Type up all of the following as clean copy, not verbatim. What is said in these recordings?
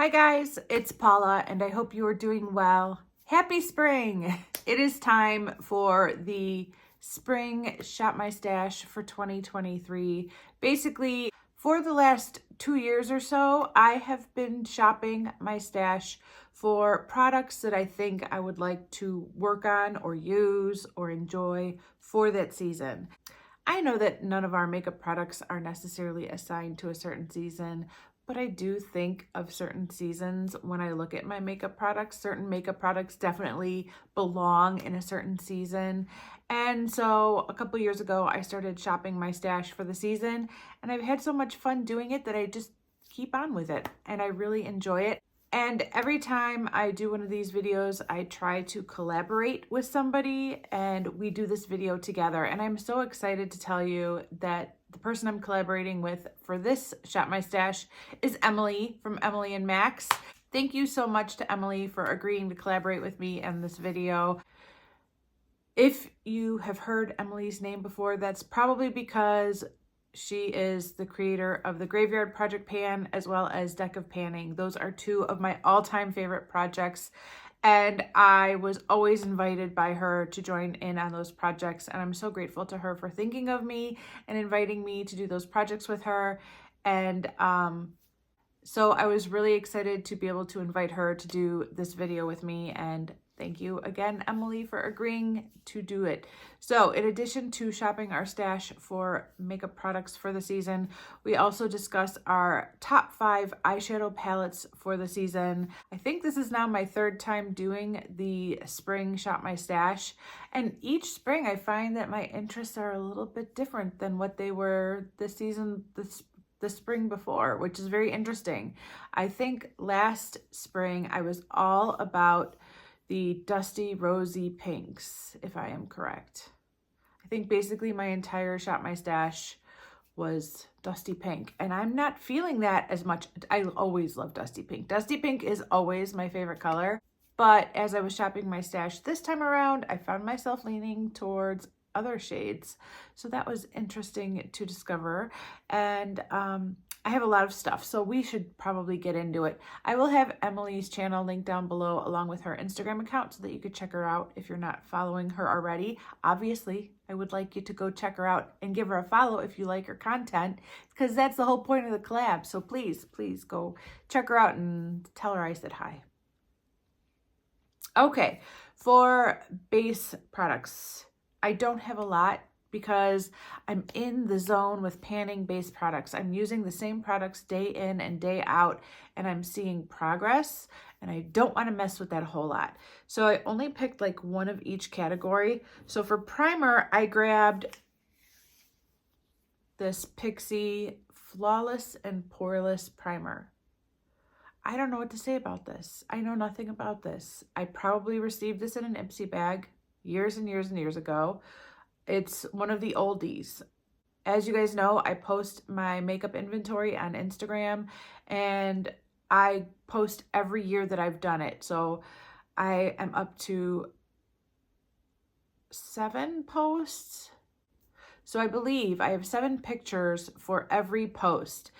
Hi guys, it's Paula and I hope you are doing well. Happy spring! It is time for the spring Shop My Stash for 2023. Basically, for the last 2 years or so, I have been shopping my stash for products that I think I would like to work on or use or enjoy for that season. I know that none of our makeup products are necessarily assigned to a certain season, but I do think of certain seasons when I look at my makeup products. Certain makeup products definitely belong in a certain season. And so a couple years ago, I started shopping my stash for the season, and I've had so much fun doing it that I just keep on with it, and I really enjoy it. And every time I do one of these videos, I try to collaborate with somebody and we do this video together. And I'm so excited to tell you that the person I'm collaborating with for this Shop My Stash is Emily from Emily and Max. Thank you so much to Emily for agreeing to collaborate with me in this video. If you have heard Emily's name before, that's probably because she is the creator of the Graveyard Project Pan as well as Deck of Panning. Those are two of my all-time favorite projects, and I was always invited by her to join in on those projects, and I'm so grateful to her for thinking of me and inviting me to do those projects with her. And so I was really excited to be able to invite her to do this video with me, and thank you again, Emily, for agreeing to do it. So in addition to shopping our stash for makeup products for the season, we also discuss our top 5 eyeshadow palettes for the season. I think this is now my 3rd time doing the spring Shop My Stash. And each spring I find that my interests are a little bit different than what they were this season, the spring before, which is very interesting. I think last spring I was all about the dusty rosy pinks, if I am correct. I think basically my entire Shop My Stash was dusty pink, and I'm not feeling that as much. I always love dusty pink. Dusty pink is always my favorite color, but as I was shopping my stash this time around, I found myself leaning towards other shades. So that was interesting to discover. And I have a lot of stuff, so we should probably get into it. I will have Emily's channel linked down below along with her Instagram account so that you could check her out if you're not following her already. Obviously, I would like you to go check her out and give her a follow if you like her content, because that's the whole point of the collab. So please, please go check her out and tell her I said hi. Okay, for base products, I don't have a lot because I'm in the zone with panning base products. I'm using the same products day in and day out, and I'm seeing progress, and I don't want to mess with that a whole lot. So I only picked like one of each category. So for primer, I grabbed this Pixie Flawless and Poreless Primer. I don't know what to say about this. I know nothing about this. I probably received this in an Ipsy bag years and years and years ago. It's one of the oldies. As you guys know, I post my makeup inventory on Instagram, and I post every year that I've done it. So I am up to 7 posts. So I believe I have 7 pictures for every post.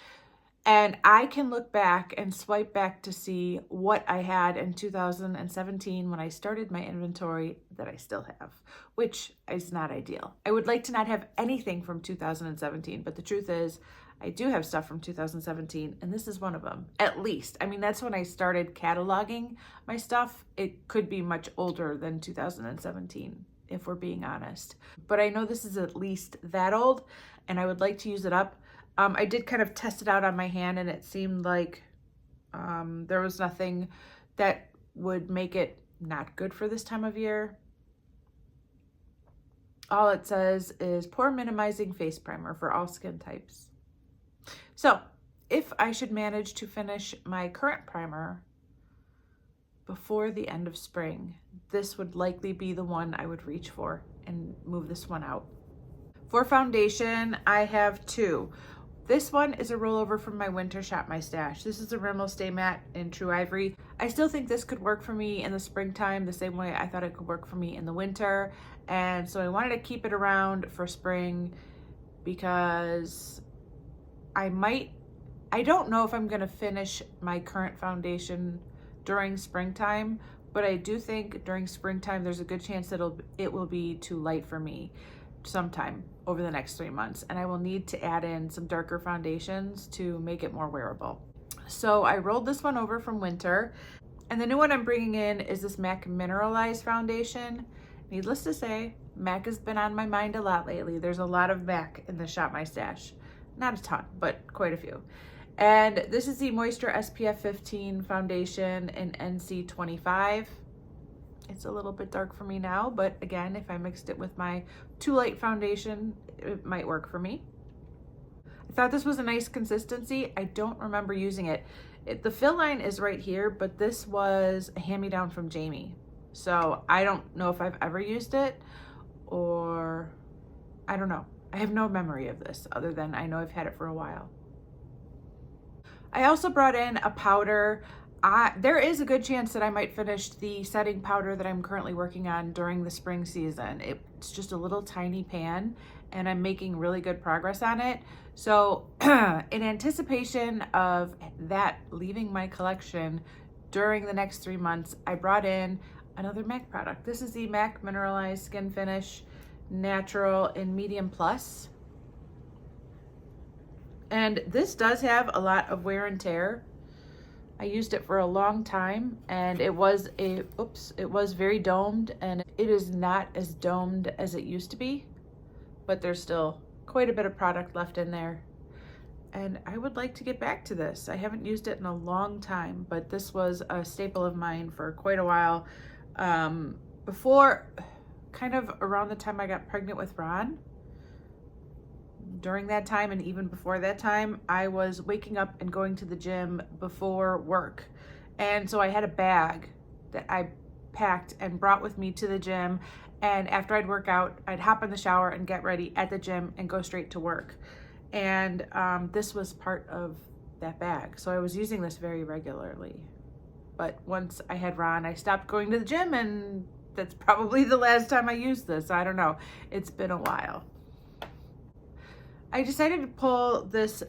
And I can look back and swipe back to see what I had in 2017 when I started my inventory that I still have, which is not ideal. I would like to not have anything from 2017, but the truth is I do have stuff from 2017, and this is one of them, at least. I mean, that's when I started cataloging my stuff. It could be much older than 2017, if we're being honest. But I know this is at least that old, and I would like to use it up. I did kind of test it out on my hand, and it seemed like there was nothing that would make it not good for this time of year. All it says is pore minimizing face primer for all skin types. So if I should manage to finish my current primer before the end of spring, this would likely be the one I would reach for and move this one out. For foundation, I have 2. This one is a rollover from my winter Shop My Stash. This is a Rimmel Stay Matte in True Ivory. I still think this could work for me in the springtime the same way I thought it could work for me in the winter. And so I wanted to keep it around for spring because I might I don't know if I'm going to finish my current foundation during springtime, but I do think during springtime there's a good chance that it will be too light for me sometime over the next 3 months, and I will need to add in some darker foundations to make it more wearable. So I rolled this one over from winter, and the new one I'm bringing in is this MAC Mineralized foundation. Needless to say, MAC has been on my mind a lot lately. There's a lot of MAC in the Shop My Stash. Not a ton, but quite a few. And this is the Moisture SPF 15 foundation in NC 25. It's a little bit dark for me now, but again, if I mixed it with my Too Light foundation, it might work for me. I thought this was a nice consistency. I don't remember using it. The fill line is right here, but this was a hand-me-down from Jamie. So I don't know if I've ever used it, or I don't know. I have no memory of this other than I know I've had it for a while. I also brought in a powder. There is a good chance that I might finish the setting powder that I'm currently working on during the spring season. It's just a little tiny pan, and I'm making really good progress on it. So in anticipation of that leaving my collection during the next 3 months, I brought in another MAC product. This is the MAC Mineralized Skin Finish Natural in Medium Plus. And this does have a lot of wear and tear. I used it for a long time, and it was very domed, and it is not as domed as it used to be, but there's still quite a bit of product left in there. And I would like to get back to this. I haven't used it in a long time, but this was a staple of mine for quite a while. Before, kind of around the time I got pregnant with Ron, during that time and even before that time, I was waking up and going to the gym before work. And so I had a bag that I packed and brought with me to the gym. And after I'd work out, I'd hop in the shower and get ready at the gym and go straight to work. And this was part of that bag. So I was using this very regularly. But once I had Ron, I stopped going to the gym, and that's probably the last time I used this. I don't know. It's been a while. I decided to pull this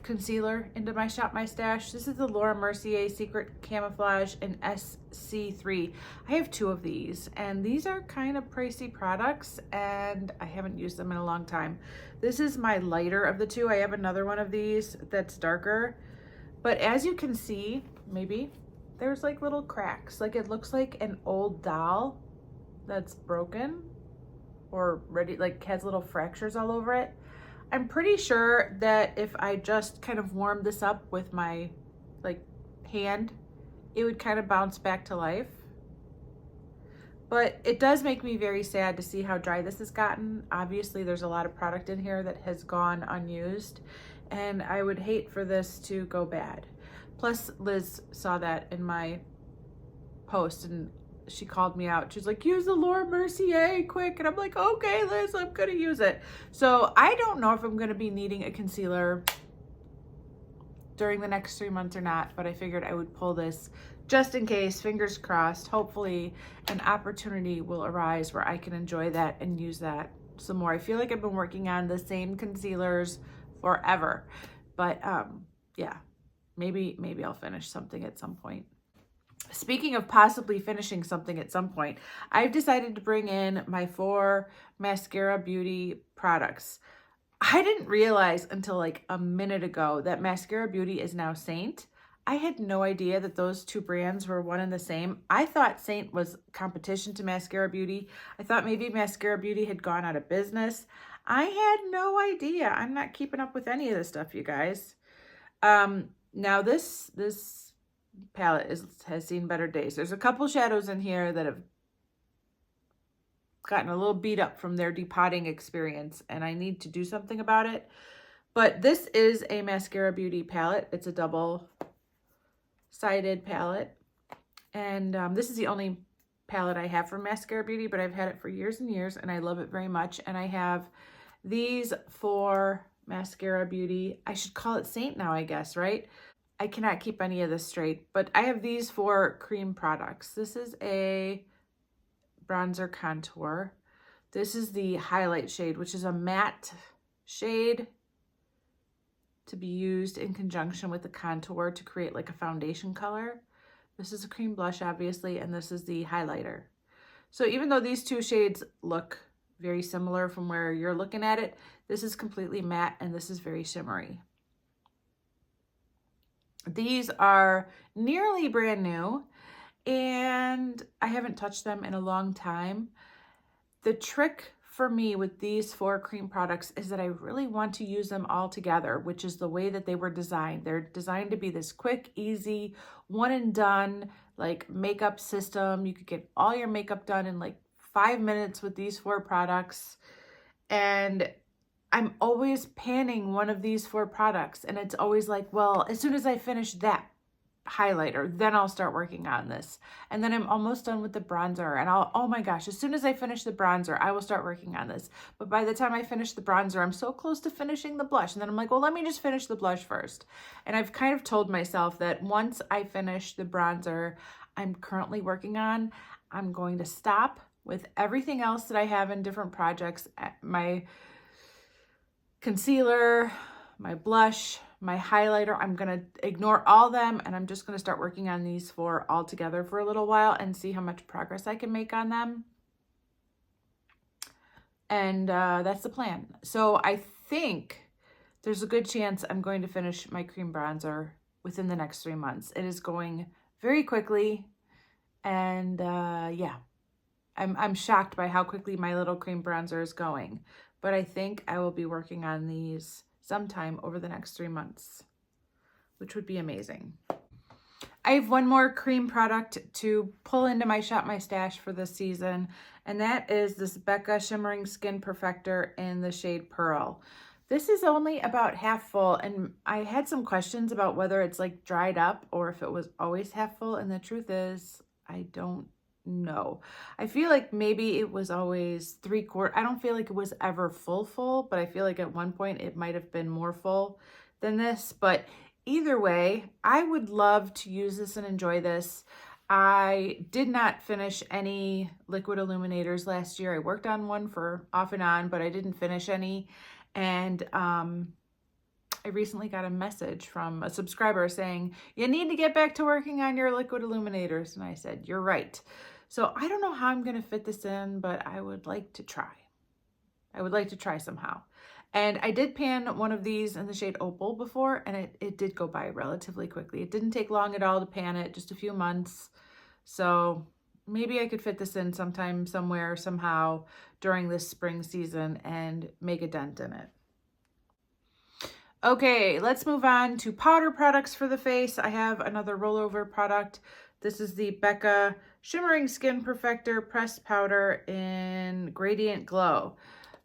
concealer into my Shop My Stash. This is the Laura Mercier Secret Camouflage in SC3. I have 2 of these, and these are kind of pricey products, and I haven't used them in a long time. This is my lighter of the 2. I have another one of these that's darker, but as you can see, maybe, there's like little cracks. Like it looks like an old doll that's broken or ready, like has little fractures all over it. I'm pretty sure that if I just kind of warmed this up with my hand, it would kind of bounce back to life. But it does make me very sad to see how dry this has gotten. Obviously, there's a lot of product in here that has gone unused, and I would hate for this to go bad. Plus, Liz saw that in my post, and she called me out. She's like, use the Laura Mercier quick. And I'm like, okay, Liz, I'm gonna use it. So I don't know if I'm gonna be needing a concealer during the next 3 months or not, but I figured I would pull this just in case, fingers crossed. Hopefully an opportunity will arise where I can enjoy that and use that some more. I feel like I've been working on the same concealers forever, but yeah, maybe I'll finish something at some point. Speaking of possibly finishing something at some point, I've decided to bring in my 4 Mascara Beauty products. I didn't realize until like a minute ago that Mascara Beauty is now Saint. I had no idea that those 2 brands were one and the same. I thought Saint was competition to Mascara Beauty. I thought maybe Mascara Beauty had gone out of business. I had no idea. I'm not keeping up with any of this stuff, you guys. Now this palette has seen better days. There's a couple shadows in here that have gotten a little beat up from their depotting experience, and I need to do something about it. But this is a Mascara Beauty palette. It's a double-sided palette, and this is the only palette I have from Mascara Beauty, but I've had it for years and years, and I love it very much. And I have these 4 Mascara Beauty. I should call it Saint now, I guess, right? I cannot keep any of this straight, but I have these 4 cream products. This is a bronzer contour. This is the highlight shade, which is a matte shade. to be used in conjunction with the contour to create like a foundation color. This is a cream blush, obviously, and this is the highlighter. So even though these two shades look very similar from where you're looking at it, this is completely matte and this is very shimmery. These are nearly brand new and I haven't touched them in a long time. The trick for me with these 4 cream products is that I really want to use them all together, which is the way that they were designed. They're designed to be this quick, easy, one and done, like makeup system. You could get all your makeup done in like 5 minutes with these 4 products. And I'm always panning one of these 4 products. And it's always like, well, as soon as I finish that highlighter, then I'll start working on this. And then I'm almost done with the bronzer and oh my gosh, as soon as I finish the bronzer, I will start working on this. But by the time I finish the bronzer, I'm so close to finishing the blush. And then I'm like, well, let me just finish the blush first. And I've kind of told myself that once I finish the bronzer I'm currently working on, I'm going to stop with everything else that I have in different projects. My concealer, my blush, my highlighter, I'm gonna ignore all them and I'm just gonna start working on these 4 all together for a little while and see how much progress I can make on them. And that's the plan. So I think there's a good chance I'm going to finish my cream bronzer within the next 3 months. It is going very quickly and yeah, I'm shocked by how quickly my little cream bronzer is going. But I think I will be working on these sometime over the next 3 months, which would be amazing. I have one more cream product to pull into my Shop My Stash for this season, and that is this Becca Shimmering Skin Perfector in the shade Pearl. This is only about half full, and I had some questions about whether it's like dried up or if it was always half full, and the truth is, I don't know. I feel like maybe it was always 3/4. I don't feel like it was ever full, but I feel like at one point it might have been more full than this. But either way, I would love to use this and enjoy this. I did not finish any liquid illuminators last year. I worked on one for off and on, but I didn't finish any. And I recently got a message from a subscriber saying, you need to get back to working on your liquid illuminators. And I said, you're right. So I don't know how I'm going to fit this in, but I would like to try. I would like to try somehow. And I did pan one of these in the shade Opal before, and it did go by relatively quickly. It didn't take long at all to pan it, just a few months. So maybe I could fit this in sometime, somewhere, somehow during this spring season and make a dent in it. Okay, let's move on to powder products for the face. I have another rollover product. This is the Becca Shimmering Skin Perfector Pressed Powder in Gradient Glow.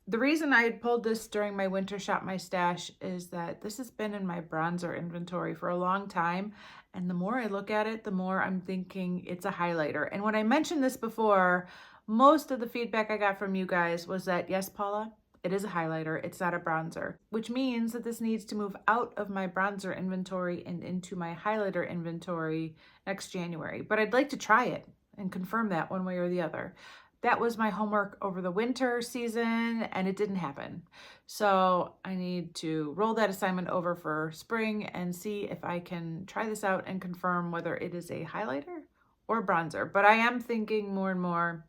The reason I had pulled this during my winter Shop My Stash is that this has been in my bronzer inventory for a long time. And the more I look at it, the more I'm thinking it's a highlighter. And when I mentioned this before, most of the feedback I got from you guys was that, yes, Paula, it is a highlighter, it's not a bronzer, which means that this needs to move out of my bronzer inventory and into my highlighter inventory next January. But I'd like to try it and confirm that one way or the other. That was my homework over the winter season and it didn't happen. So I need to roll that assignment over for spring and see if I can try this out and confirm whether it is a highlighter or bronzer. But I am thinking more and more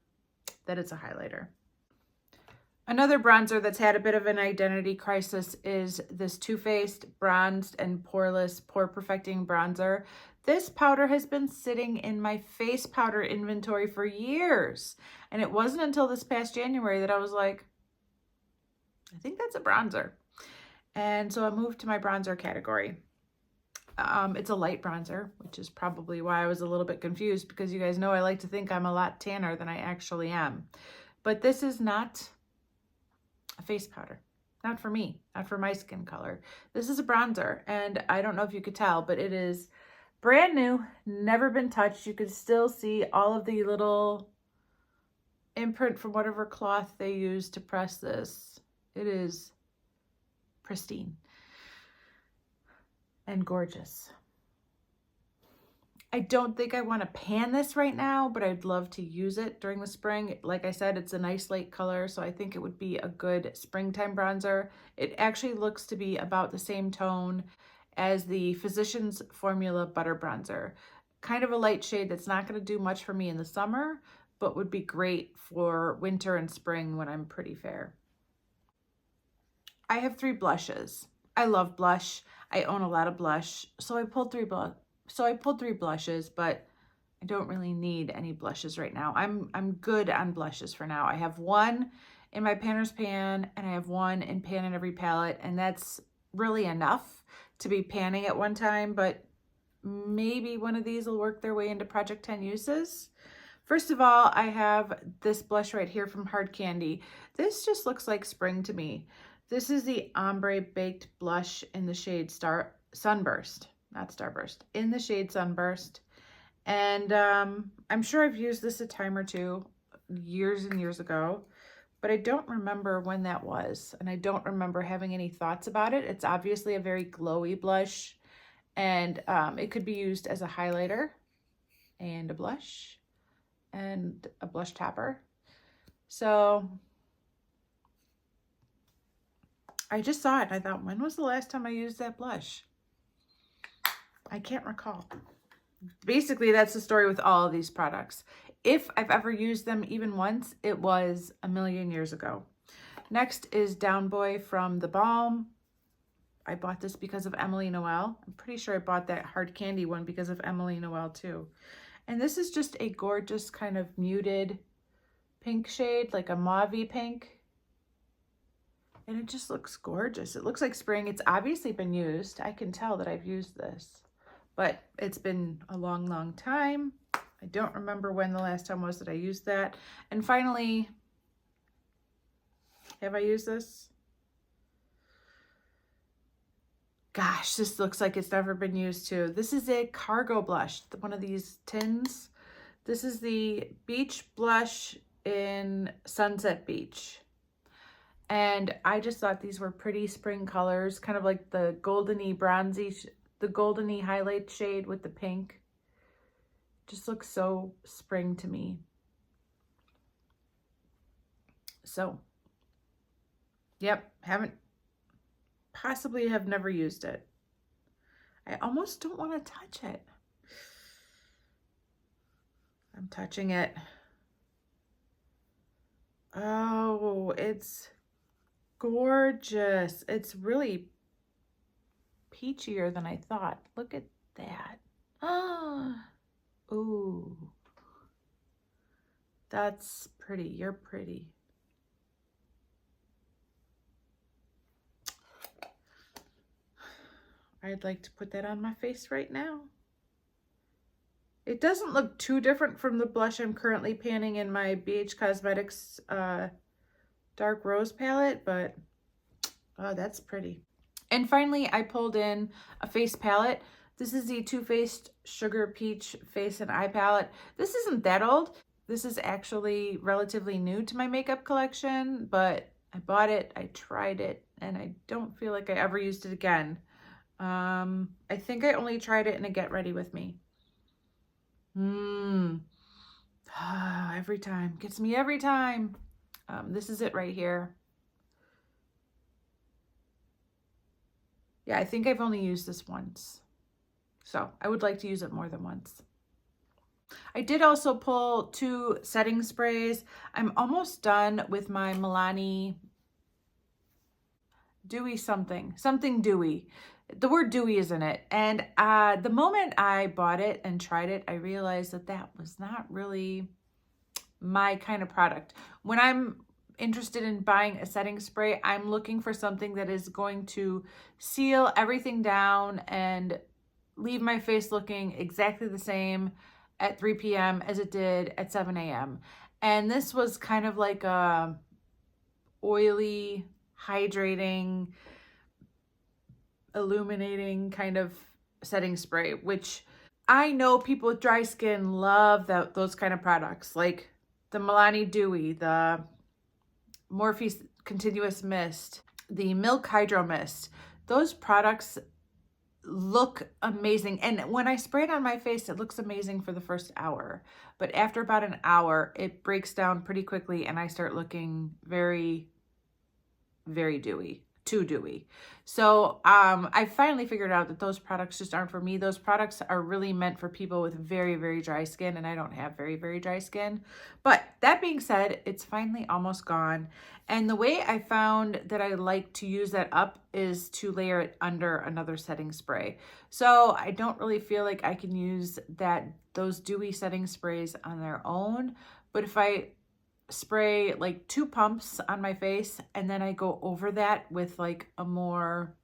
that it's a highlighter. Another bronzer that's had a bit of an identity crisis is this Too Faced Bronzed and Poreless Pore Perfecting Bronzer. This powder has been sitting in my face powder inventory for years. And it wasn't until this past January that I was like, I think that's a bronzer. And so I moved to my bronzer category. It's a light bronzer, which is probably why I was a little bit confused because you guys know I like to think I'm a lot tanner than I actually am. But this is not a face powder. Not for me, not for my skin color. This is a bronzer, and I don't know if you could tell, but it is brand new, never been touched. You can still see all of the little imprint from whatever cloth they used to press this. It is pristine and gorgeous. I don't think I want to pan this right now, but I'd love to use it during the spring. Like I said, it's a nice light color, so I think it would be a good springtime bronzer. It actually looks to be about the same tone as the Physicians Formula Butter Bronzer. Kind of a light shade that's not going to do much for me in the summer, but would be great for winter and spring when I'm pretty fair. I have 3 blushes. I love blush. I own a lot of blush, so I pulled 3 blushes, but I don't really need any blushes right now. I'm good on blushes for now. I have 1 in my Panner's pan, and I have 1 in Pan in Every palette, and that's really enough to be panning at one time, but maybe one of these will work their way into Project 10 uses. First of all, I have this blush right here from Hard Candy. This just looks like spring to me. This is the Ombre Baked Blush in the shade Sunburst, not Starburst, in the shade Sunburst. And I'm sure I've used this a time or two, years and years ago, but I don't remember when that was. And I don't remember having any thoughts about it. It's obviously a very glowy blush, and it could be used as a highlighter and a blush and a blush topper. So I just saw it and I thought, when was the last time I used that blush? I can't recall. Basically, that's the story with all of these products. If I've ever used them even once, it was a million years ago. Next is Down Boy from The Balm. I bought this because of Emily Noel. I'm pretty sure I bought that Hard Candy one because of Emily Noel too. And this is just a gorgeous kind of muted pink shade, like a mauve-y pink. And it just looks gorgeous. It looks like spring. It's obviously been used. I can tell that I've used this, but it's been a long, long time. I don't remember when the last time was that I used that. And finally, have I used this? Gosh, this looks like it's never been used too. This is a Cargo blush, one of these tins. This is the Beach Blush in Sunset Beach. And I just thought these were pretty spring colors, kind of like the goldeny bronzy, the goldeny highlight shade with the pink. Just looks so spring to me. So, yep, possibly have never used it. I almost don't want to touch it. I'm touching it. Oh, it's gorgeous. It's really peachier than I thought. Look at that. Ah, ooh, that's pretty. You're pretty. I'd like to put that on my face right now. It doesn't look too different from the blush I'm currently panning in my BH Cosmetics Dark Rose palette, but oh, that's pretty. And finally, I pulled in a face palette. This is the Too Faced Sugar Peach Face and Eye Palette. This isn't that old. This is actually relatively new to my makeup collection, but I bought it, I tried it, and I don't feel like I ever used it again. I think I only tried it in a Get Ready With Me. Every time, gets me every time. This is it right here. Yeah, I think I've only used this once. So I would like to use it more than once. I did also pull 2 setting sprays. I'm almost done with my Milani Dewy something dewy. The word dewy is in it. And the moment I bought it and tried it, I realized that that was not really my kind of product. When I'm interested in buying a setting spray, I'm looking for something that is going to seal everything down and leave my face looking exactly the same at 3 p.m. as it did at 7 a.m. And this was kind of like a oily, hydrating, illuminating kind of setting spray, which I know people with dry skin love those kind of products, like the Milani Dewy, the Morphe Continuous Mist, the Milk Hydro Mist. Those products look amazing. And when I spray it on my face, it looks amazing for the first hour. But after about an hour, it breaks down pretty quickly and I start looking very, very dewy, too dewy. So I finally figured out that those products just aren't for me. Those products are really meant for people with very, very dry skin, and I don't have very, very dry skin. But that being said, it's finally almost gone. And the way I found that I like to use that up is to layer it under another setting spray. So I don't really feel like I can use those dewy setting sprays on their own. But if I spray like 2 pumps on my face and then I go over that with like a more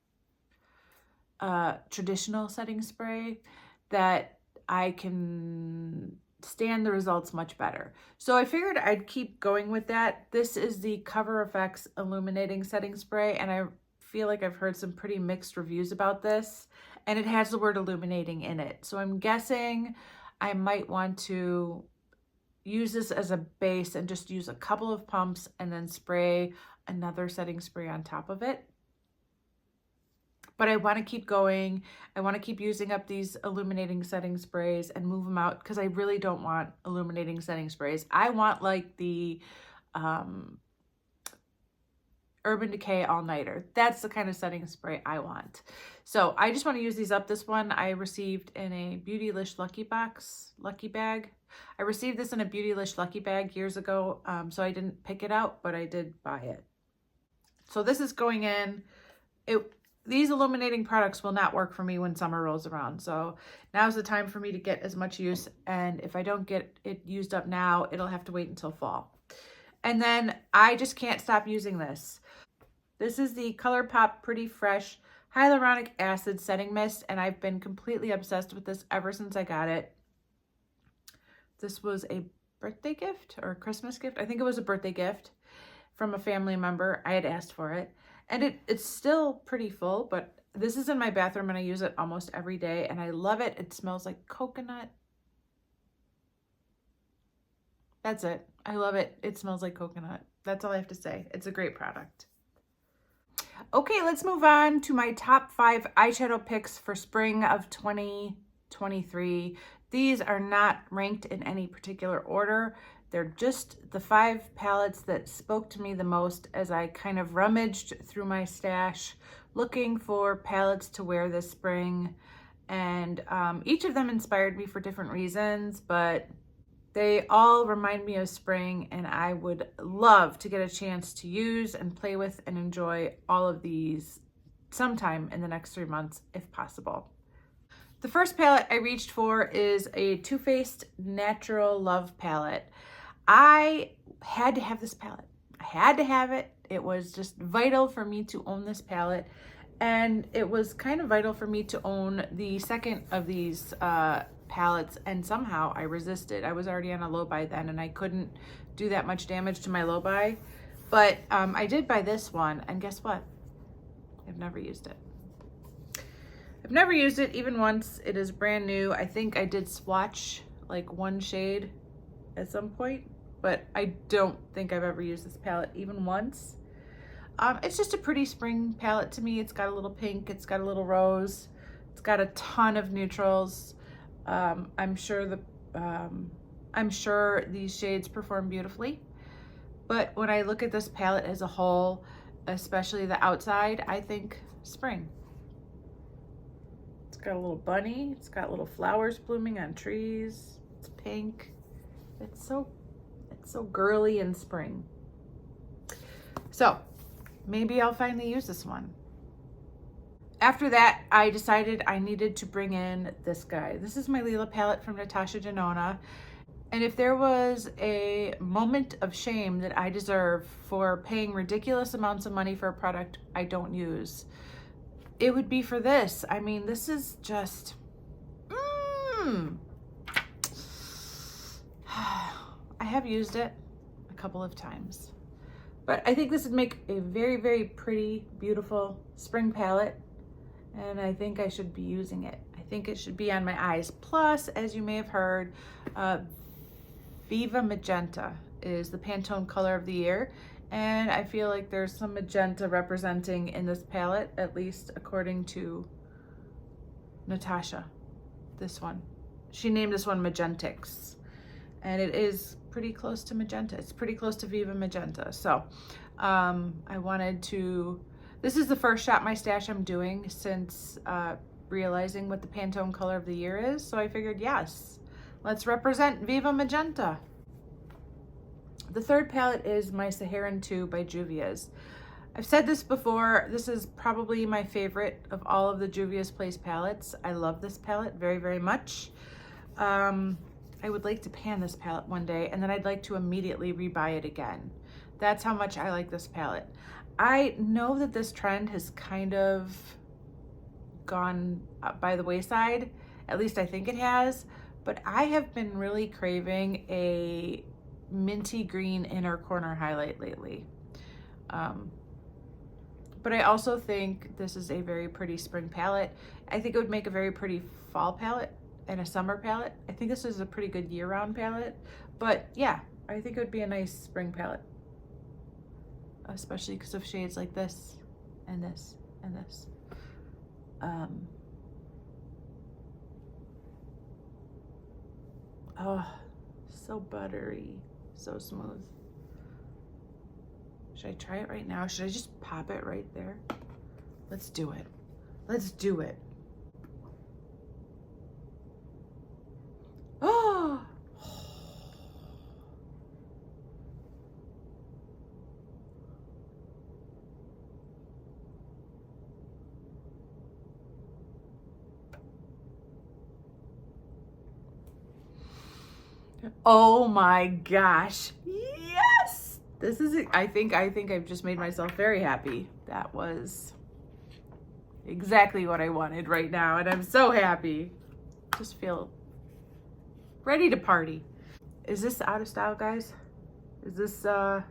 traditional setting spray, that I can stand the results much better. So I figured I'd keep going with that. This is the Cover FX Illuminating Setting Spray, and I feel like I've heard some pretty mixed reviews about this, and it has the word illuminating in it. So I'm guessing I might want to use this as a base and just use a couple of pumps and then spray another setting spray on top of it. But I want to keep going. I want to keep using up these illuminating setting sprays and move them out, because I really don't want illuminating setting sprays. I want like the Urban Decay All Nighter. That's the kind of setting spray I want. So I just want to use these up. This one I received in a Beautylish Lucky Bag. I received this in a Beautylish Lucky Bag years ago, so I didn't pick it out, but I did buy it. So this is going in. These illuminating products will not work for me when summer rolls around. So now's the time for me to get as much use. And if I don't get it used up now, it'll have to wait until fall. And then I just can't stop using this. This is the ColourPop Pretty Fresh Hyaluronic Acid Setting Mist. And I've been completely obsessed with this ever since I got it. This was a birthday gift or a Christmas gift. I think it was a birthday gift from a family member. I had asked for it. And it's still pretty full, but this is in my bathroom and I use it almost every day and I love it. It smells like coconut. That's it. I love it. It smells like coconut. That's all I have to say. It's a great product. Okay, let's move on to my top 5 eyeshadow picks for spring of 2023. These are not ranked in any particular order. They're just the 5 palettes that spoke to me the most as I kind of rummaged through my stash looking for palettes to wear this spring. And each of them inspired me for different reasons, but they all remind me of spring, and I would love to get a chance to use and play with and enjoy all of these sometime in the next 3 months if possible. The first palette I reached for is a Too Faced Natural Love palette. I had to have this palette. I had to have it. It was just vital for me to own this palette. And it was kind of vital for me to own the second of these palettes. And somehow I resisted. I was already on a low buy then and I couldn't do that much damage to my low buy. But I did buy this one. And guess what? I've never used it. I've never used it even once. It is brand new. I think I did swatch like one shade at some point, but I don't think I've ever used this palette even once. It's just a pretty spring palette to me. It's got a little pink, it's got a little rose, it's got a ton of neutrals. I'm sure these shades perform beautifully, but when I look at this palette as a whole, especially the outside, I think spring. It's got a little bunny, it's got little flowers blooming on trees, it's pink. It's so girly in spring. So maybe I'll finally use this one. After that, I decided I needed to bring in this guy. This is my Lila palette from Natasha Denona. And if there was a moment of shame that I deserve for paying ridiculous amounts of money for a product I don't use, it would be for this. I mean, this is just, I have used it a couple of times, but I think this would make a very, very pretty, beautiful spring palette, and I think I should be using it. I think it should be on my eyes. Plus, as you may have heard, Viva Magenta is the Pantone color of the year, and I feel like there's some magenta representing in this palette, at least according to Natasha, this one. She named this one Magentix, and it is pretty close to magenta. It's pretty close to Viva Magenta. So I wanted to, this is the first Shop My Stash I'm doing since realizing what the Pantone color of the year is. So I figured, yes, let's represent Viva Magenta. The third palette is my Saharan 2 by Juvia's. I've said this before, this is probably my favorite of all of the Juvia's Place palettes. I love this palette very, very much. I would like to pan this palette one day, and then I'd like to immediately rebuy it again. That's how much I like this palette. I know that this trend has kind of gone by the wayside, at least I think it has, but I have been really craving a minty green inner corner highlight lately. But I also think this is a very pretty spring palette. I think it would make a very pretty fall palette and a summer palette. I think this is a pretty good year-round palette, but yeah, I think it would be a nice spring palette, especially because of shades like this and this and this. Oh, so buttery, so smooth. Should I try it right now? Should I just pop it right there? Let's do it. Let's do it. Oh! Oh my gosh. Yes! This is it. I think I've just made myself very happy. That was exactly what I wanted right now, and I'm so happy. Just feel ready to party. Is this out of style, guys? Is this 3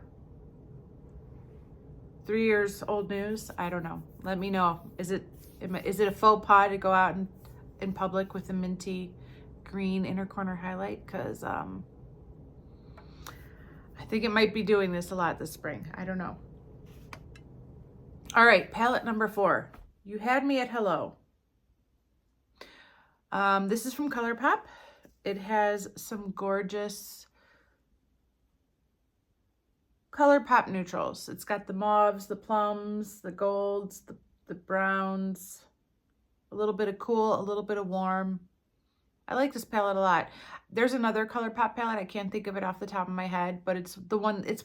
years old news? I don't know. Let me know. Is it a faux pas to go out in public with a minty green inner corner highlight? Because I think it might be doing this a lot this spring. I don't know. All right, palette number 4. You Had Me at Hello. This is from ColourPop. It has some gorgeous ColourPop neutrals. It's got the mauves, the plums, the golds, the browns, a little bit of cool, a little bit of warm. I like this palette a lot. There's another ColourPop palette. I can't think of it off the top of my head, but it's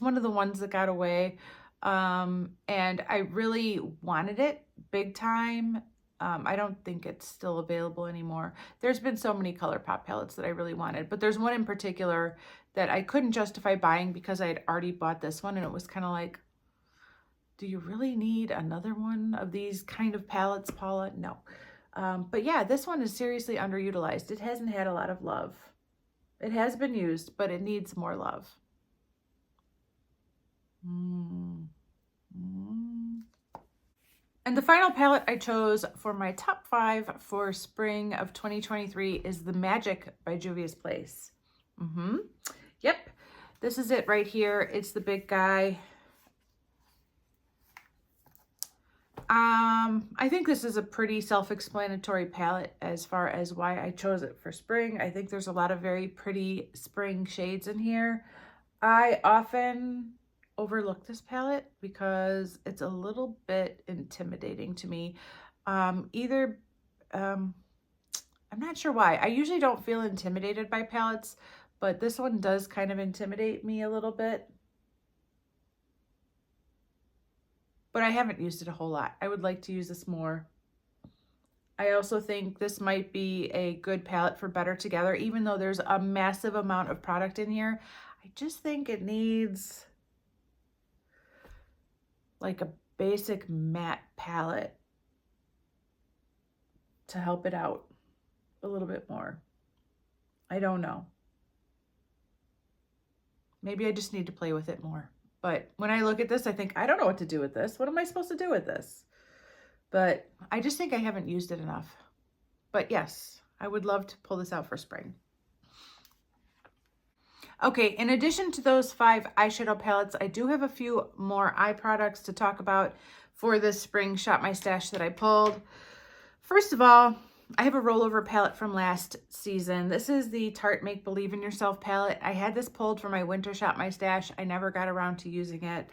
one of the ones that got away. And I really wanted it big time. I don't think it's still available anymore. There's been so many ColourPop palettes that I really wanted, but there's one in particular that I couldn't justify buying because I had already bought this one, and it was kind of like, do you really need another one of these kind of palettes, Paula? No. But yeah, this one is seriously underutilized. It hasn't had a lot of love. It has been used, but it needs more love. And the final palette I chose for my top 5 for spring of 2023 is the Magic by Juvia's Place. Yep, this is it right here. It's the big guy. I think this is a pretty self-explanatory palette as far as why I chose it for spring. I think there's a lot of very pretty spring shades in here. I often overlook this palette because it's a little bit intimidating to me. I'm not sure why. I usually don't feel intimidated by palettes, but this one does kind of intimidate me a little bit. But I haven't used it a whole lot. I would like to use this more. I also think this might be a good palette for Better Together, even though there's a massive amount of product in here. I just think it needs like a basic matte palette to help it out a little bit more. I don't know. Maybe I just need to play with it more. But when I look at this, I think, I don't know what to do with this. What am I supposed to do with this? But I just think I haven't used it enough. But yes, I would love to pull this out for spring. Okay, in addition to those 5 eyeshadow palettes, I do have a few more eye products to talk about for this spring Shop My Stash that I pulled. First of all, I have a rollover palette from last season. This is the Tarte Make Believe in Yourself palette. I had this pulled for my winter shop my stash. I never got around to using it.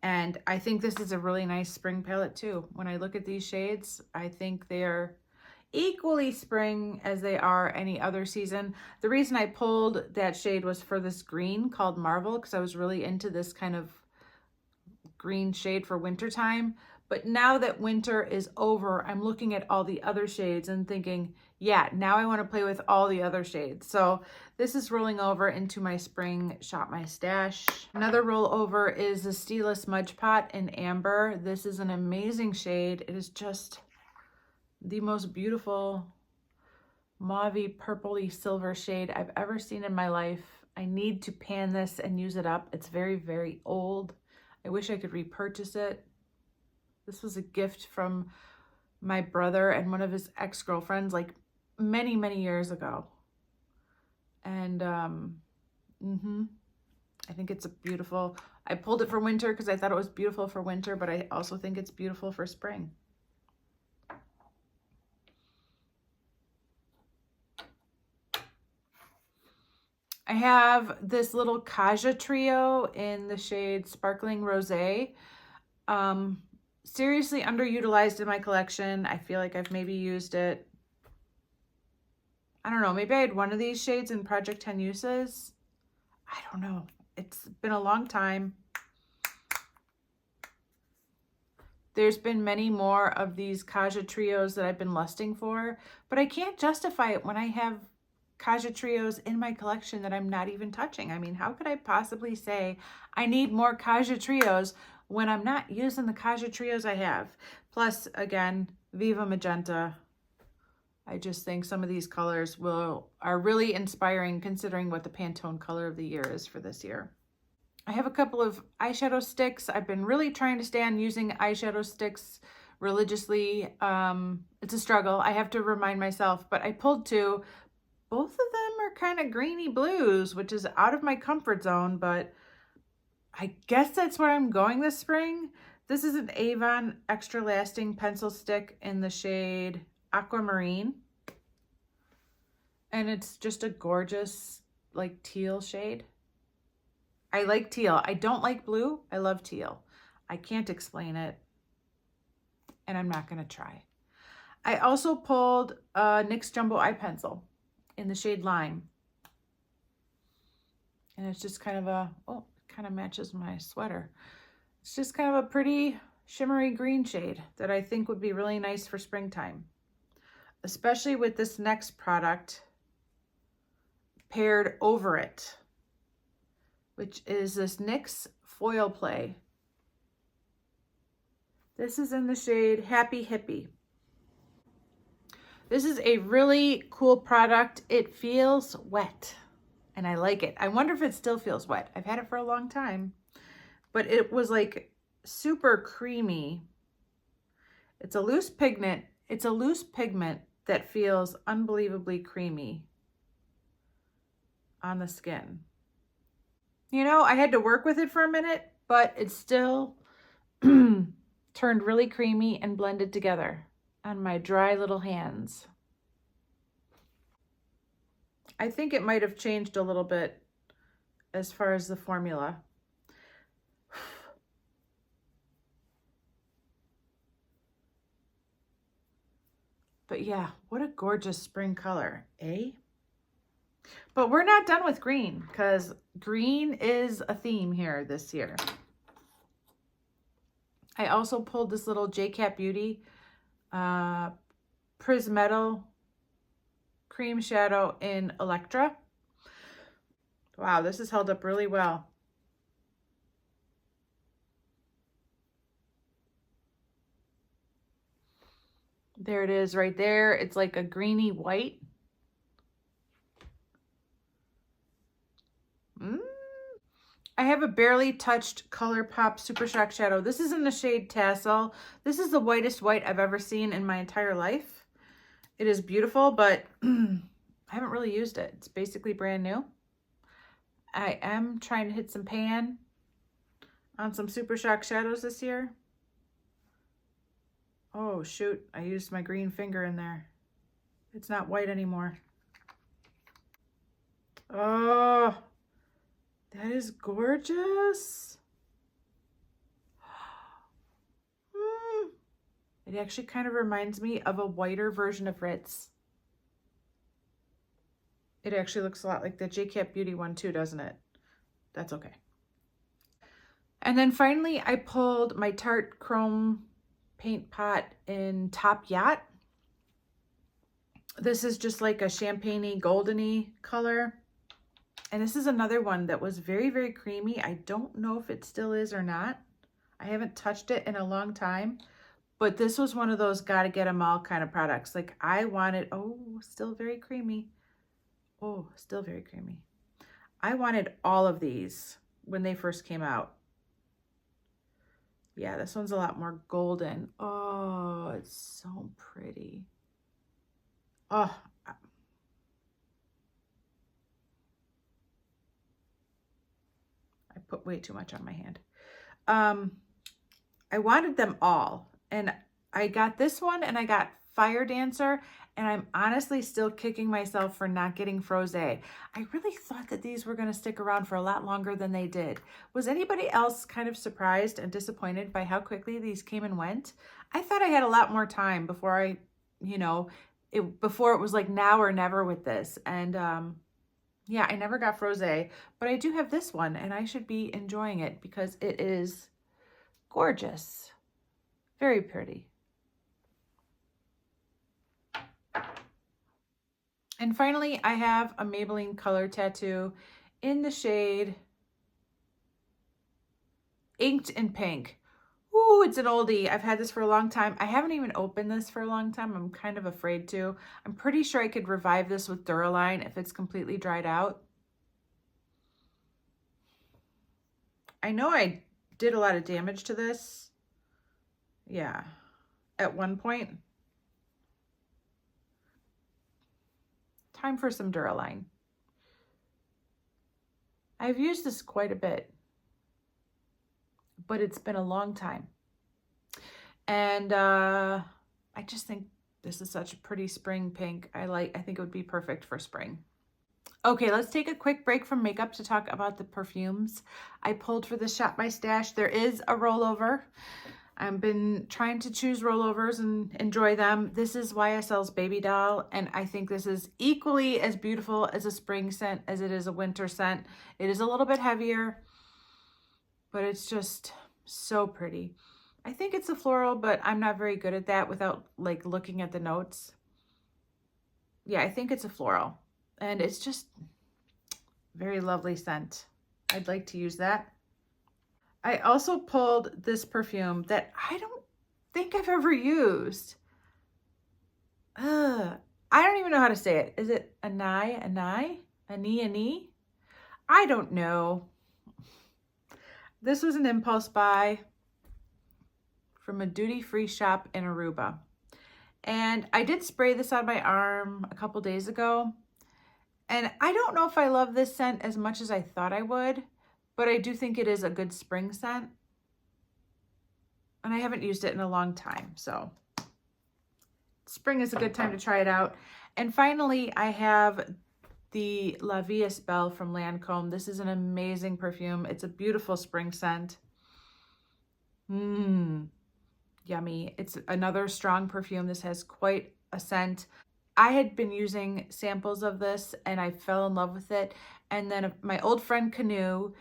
And I think this is a really nice spring palette too. When I look at these shades, I think they're equally spring as they are any other season. The reason I pulled that shade was for this green called Marvel, because I was really into this kind of green shade for wintertime. But now that winter is over, I'm looking at all the other shades and thinking, yeah, now I want to play with all the other shades. So this is rolling over into my spring Shop My Stash. Another rollover is the Stila Smudge Pot in Amber. This is an amazing shade. It is just the most beautiful mauvey purpley silver shade I've ever seen in my life. I need to pan this and use it up. It's very, very old. I wish I could repurchase it. This was a gift from my brother and one of his ex-girlfriends like many, many years ago. And I think it's a beautiful, I pulled it for winter because I thought it was beautiful for winter, but I also think it's beautiful for spring. I have this little Kaja trio in the shade Sparkling Rosé. Seriously underutilized in my collection. I feel like I've maybe used it. I don't know. Maybe I had one of these shades in Project 10 Uses. I don't know. It's been a long time. There's been many more of these Kaja trios that I've been lusting for, but I can't justify it when I have Kaja trios in my collection that I'm not even touching. I mean, how could I possibly say I need more Kaja trios when I'm not using the Kaja trios I have? Plus, again, Viva Magenta. I just think some of these colors are really inspiring considering what the Pantone color of the year is for this year. I have a couple of eyeshadow sticks. I've been really trying to stay on using eyeshadow sticks religiously. It's a struggle. I have to remind myself, but I pulled two. Both of them are kind of greeny blues, which is out of my comfort zone, but I guess that's where I'm going this spring. This is an Avon Extra Lasting Pencil Stick in the shade Aquamarine. And it's just a gorgeous, like, teal shade. I like teal. I don't like blue. I love teal. I can't explain it, and I'm not going to try. I also pulled a NYX Jumbo Eye Pencil in the shade Lime. And it's just kind of a, oh, it kind of matches my sweater. It's just kind of a pretty shimmery green shade that I think would be really nice for springtime, especially with this next product paired over it, which is this NYX Foil Play. This is in the shade Happy Hippie. This is a really cool product. It feels wet, and I like it. I wonder if it still feels wet. I've had it for a long time, but it was like super creamy. It's a loose pigment. It's a loose pigment that feels unbelievably creamy on the skin. You know, I had to work with it for a minute, but it still turned really creamy and blended together on my dry little hands. I think it might have changed a little bit as far as the formula. But yeah, what a gorgeous spring color, eh? But we're not done with green, because green is a theme here this year. I also pulled this little JCat Beauty Prismetal Cream Shadow in Electra. Wow, this has held up really well. There it is right there. It's like a greeny white. I have a Barely Touched ColourPop Super Shock Shadow. This is in the shade Tassel. This is the whitest white I've ever seen in my entire life. It is beautiful, but I haven't really used it. It's basically brand new. I am trying to hit some pan on some Super Shock shadows this year. Oh, shoot. I used my green finger in there. It's not white anymore. Oh, that is gorgeous. It actually kind of reminds me of a whiter version of Ritz. It actually looks a lot like the JCat Beauty one too, doesn't it? That's okay. And then finally, I pulled my Tarte Chrome Paint Pot in Top Yacht. This is just like a champagne-y, golden-y color. And this is another one that was very, very creamy. I don't know if it still is or not. I haven't touched it in a long time. But this was one of those gotta get them all kind of products. Like I wanted, oh, still very creamy. Oh, still very creamy. I wanted all of these when they first came out. Yeah, this one's a lot more golden. Oh, it's so pretty. Oh, I put way too much on my hand. I wanted them all, and I got this one and I got Fire Dancer, and I'm honestly still kicking myself for not getting Frosé. I really thought that these were going to stick around for a lot longer than they did. Was anybody else kind of surprised and disappointed by how quickly these came and went? I thought I had a lot more time before I, before it was like now or never with this. And yeah, I never got Frosé, but I do have this one and I should be enjoying it because it is gorgeous. Very pretty. And finally, I have a Maybelline Color Tattoo in the shade Inked in Pink. Ooh, it's an oldie. I've had this for a long time. I haven't even opened this for a long time. I'm kind of afraid to. I'm pretty sure I could revive this with Duraline if it's completely dried out. I know I did a lot of damage to this. Yeah, at one point. Time for some Duraline. I've used this quite a bit, but it's been a long time. And I just think this is such a pretty spring pink. I think it would be perfect for spring. Okay, let's take a quick break from makeup to talk about the perfumes I pulled for the Shop My Stash. There is a rollover. I've been trying to choose rollovers and enjoy them. This is YSL's Baby Doll, and I think this is equally as beautiful as a spring scent as it is a winter scent. It is a little bit heavier, but it's just so pretty. I think it's a floral, but I'm not very good at that without like looking at the notes. Yeah, I think it's a floral, and it's just very lovely scent. I'd like to use that. I also pulled this perfume that I don't think I've ever used. I don't even know how to say it. Is it Anai? Ani? I don't know. This was an impulse buy from a duty-free shop in Aruba. And I did spray this on my arm a couple days ago. And I don't know if I love this scent as much as I thought I would, but I do think it is a good spring scent. And I haven't used it in a long time, so spring is a good time to try it out. And finally, I have the La Vie Est Belle from Lancome. This is an amazing perfume. It's a beautiful spring scent. Yummy. It's another strong perfume. This has quite a scent. I had been using samples of this and I fell in love with it. And then my old friend Canoe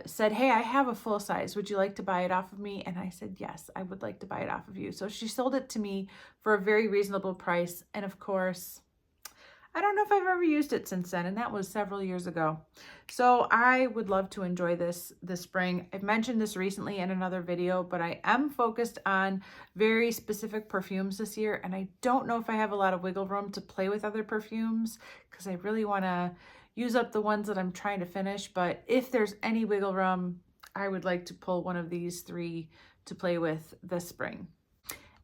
said, hey, I have a full size. Would you like to buy it off of me? And I said, yes, I would like to buy it off of you. So she sold it to me for a very reasonable price. And of course, I don't know if I've ever used it since then, and that was several years ago. So I would love to enjoy this spring. I've mentioned this recently in another video, but I am focused on very specific perfumes this year, and I don't know if I have a lot of wiggle room to play with other perfumes because I really want to use up the ones that I'm trying to finish. But if there's any wiggle room, I would like to pull one of these three to play with this spring.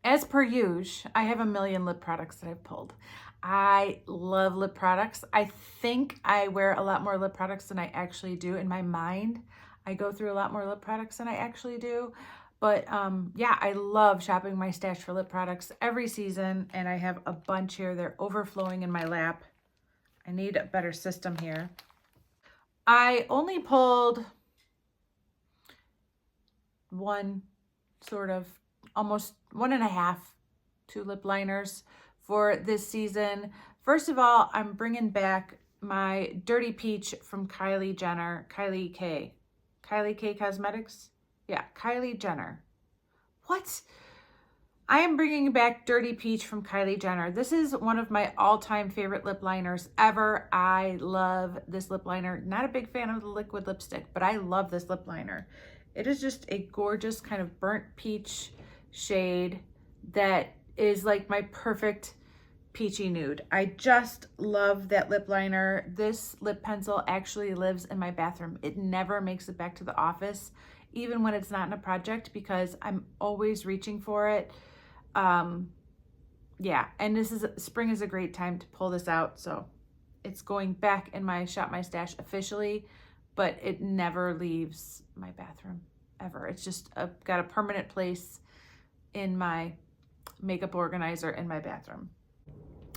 As per usual, I have a million lip products that I've pulled. I love lip products. I think I wear a lot more lip products than I actually do. In my mind, I go through a lot more lip products than I actually do. But yeah, I love shopping my stash for lip products every season, and I have a bunch here. They're overflowing in my lap. I need a better system here. I only pulled one, sort of, almost 1.5, 2 lip liners for this season. First of all, I'm bringing back my Dirty Peach from Kylie K Cosmetics. Yeah, Kylie Jenner. What? I am bringing back Dirty Peach from Kylie Jenner. This is one of my all-time favorite lip liners ever. I love this lip liner. Not a big fan of the liquid lipstick, but I love this lip liner. It is just a gorgeous kind of burnt peach shade that is like my perfect peachy nude. I just love that lip liner. This lip pencil actually lives in my bathroom. It never makes it back to the office, even when it's not in a project, because I'm always reaching for it. Yeah, and spring is a great time to pull this out. So it's going back in my Shop My Stash officially, but it never leaves my bathroom ever. It's just got a permanent place in my makeup organizer in my bathroom.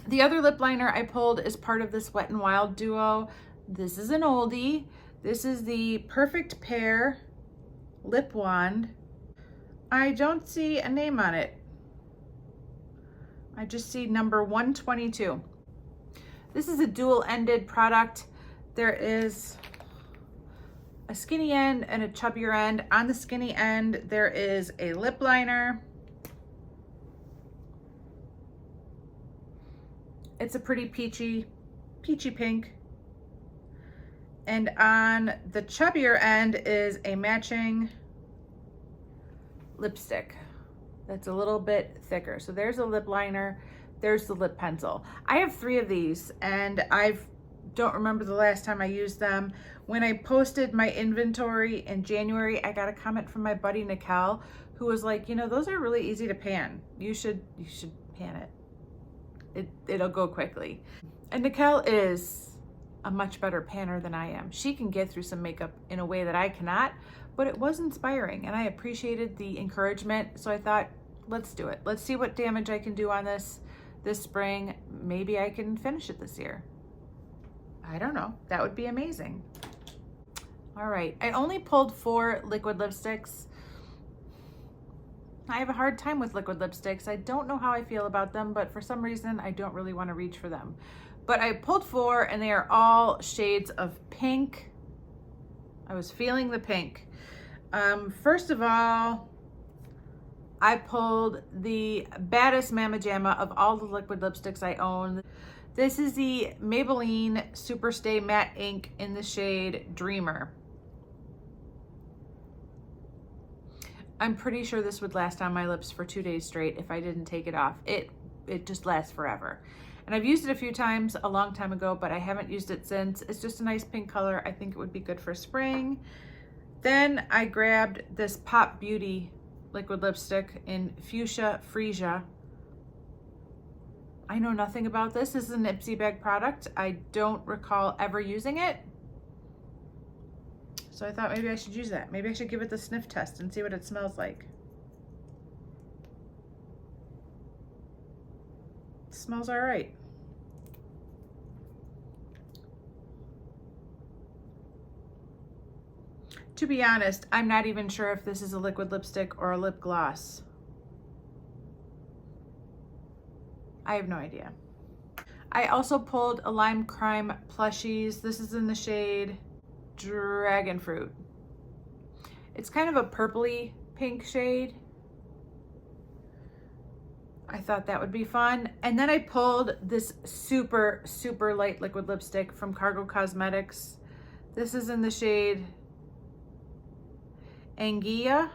The other lip liner I pulled is part of this Wet n Wild duo. This is an oldie. This is the Perfect Pair Lip Wand. I don't see a name on it. I just see number 122. This is a dual-ended product. There is a skinny end and a chubbier end. On the skinny end, there is a lip liner. It's a pretty peachy pink. And on the chubbier end is a matching lipstick that's a little bit thicker. So there's a lip liner, there's the lip pencil. I have 3 of these, and I don't remember the last time I used them. When I posted my inventory in January, I got a comment from my buddy Nicole, who was like, you know, those are really easy to pan. You should pan it. It'll go quickly. And Nicole is a much better panner than I am. She can get through some makeup in a way that I cannot, but it was inspiring and I appreciated the encouragement. So I thought, let's do it. Let's see what damage I can do on this spring. Maybe I can finish it this year. I don't know. That would be amazing. All right. I only pulled 4 liquid lipsticks. I have a hard time with liquid lipsticks. I don't know how I feel about them, but for some reason, I don't really want to reach for them. But I pulled 4 and they are all shades of pink. I was feeling the pink. First of all, I pulled the baddest Mamma Jamma of all the liquid lipsticks I own. This is the Maybelline Superstay Matte Ink in the shade Dreamer. I'm pretty sure this would last on my lips for 2 days straight if I didn't take it off. It just lasts forever. And I've used it a few times a long time ago, but I haven't used it since. It's just a nice pink color. I think it would be good for spring. Then I grabbed this Pop Beauty liquid lipstick in Fuchsia Freesia. I know nothing about this. This is an Ipsy bag product. I don't recall ever using it. So I thought maybe I should use that. Maybe I should give it the sniff test and see what it smells like. It smells all right. To be honest, I'm not even sure if this is a liquid lipstick or a lip gloss. I have no idea. I also pulled a Lime Crime Plushies. This is in the shade Dragon Fruit. It's kind of a purpley pink shade. I thought that would be fun. And then I pulled this super, super light liquid lipstick from Cargo Cosmetics. This is in the shade Anguilla.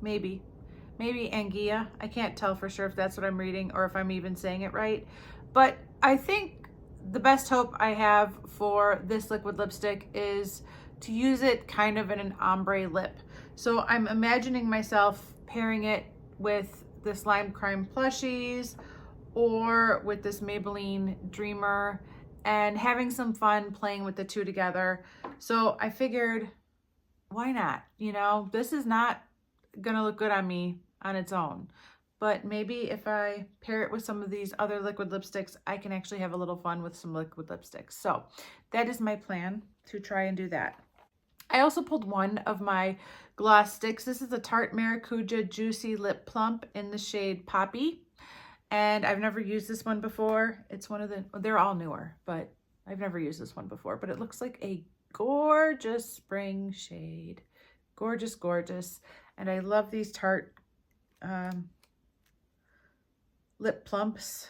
Maybe Anguilla. I can't tell for sure if that's what I'm reading or if I'm even saying it right. But I think the best hope I have for this liquid lipstick is to use it kind of in an ombre lip. So I'm imagining myself pairing it with this Lime Crime Plushies or with this Maybelline Dreamer and having some fun playing with the two together. So I figured why not? You know, this is not gonna look good on me on its own, but maybe if I pair it with some of these other liquid lipsticks, I can actually have a little fun with some liquid lipsticks. So that is my plan, to try and do that. I also pulled one of my gloss sticks. This is a Tarte Maracuja Juicy Lip Plump in the shade Poppy. And I've never used this one before. It's one of the, they're all newer, but I've never used this one before. But it looks like a gorgeous spring shade. Gorgeous, gorgeous. And I love these Tarte lip plumps.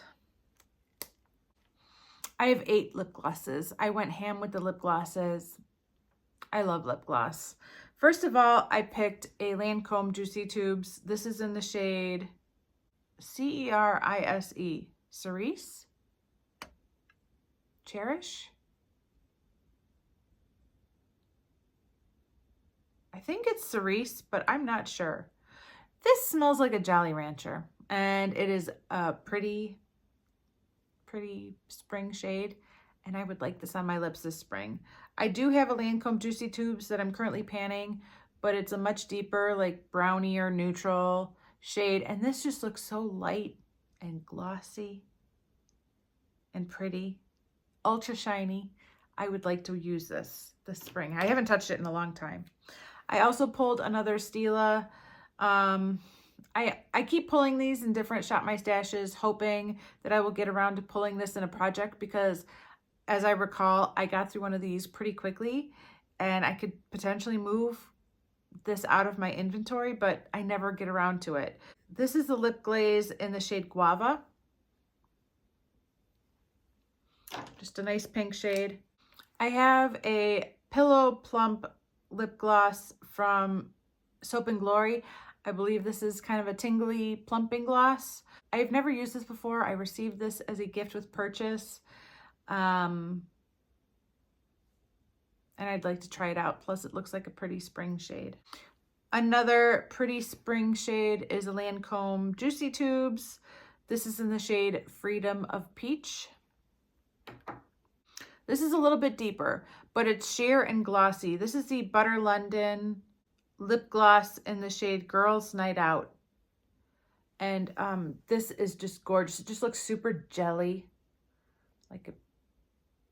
I have 8 lip glosses. I went ham with the lip glosses. I love lip gloss. First of all, I picked a Lancome Juicy Tubes. This is in the shade Cerise. Cerise? Cherish? I think it's Cerise, but I'm not sure. This smells like a Jolly Rancher, and it is a pretty spring shade, and I would like this on my lips this spring. I do have a Lancome Juicy Tubes that I'm currently panning, but it's a much deeper, like brownie or neutral shade, and this just looks so light and glossy and pretty, ultra shiny. I would like to use this spring. I haven't touched it in a long time. I also pulled another Stila. I keep pulling these in different Shop My Stashes, hoping that I will get around to pulling this in a project, because as I recall, I got through one of these pretty quickly and I could potentially move this out of my inventory, but I never get around to it. This is the lip glaze in the shade Guava. Just a nice pink shade. I have a Pillow Plump lip gloss from Soap and Glory. I believe this is kind of a tingly plumping gloss. I've never used this before. I received this as a gift with purchase. And I'd like to try it out. Plus it looks like a pretty spring shade. Another pretty spring shade is a Lancome Juicy Tubes. This is in the shade Freedom of Peach. This is a little bit deeper, but it's sheer and glossy. This is the Butter London lip gloss in the shade Girls Night Out. And this is just gorgeous. It just looks super jelly, like a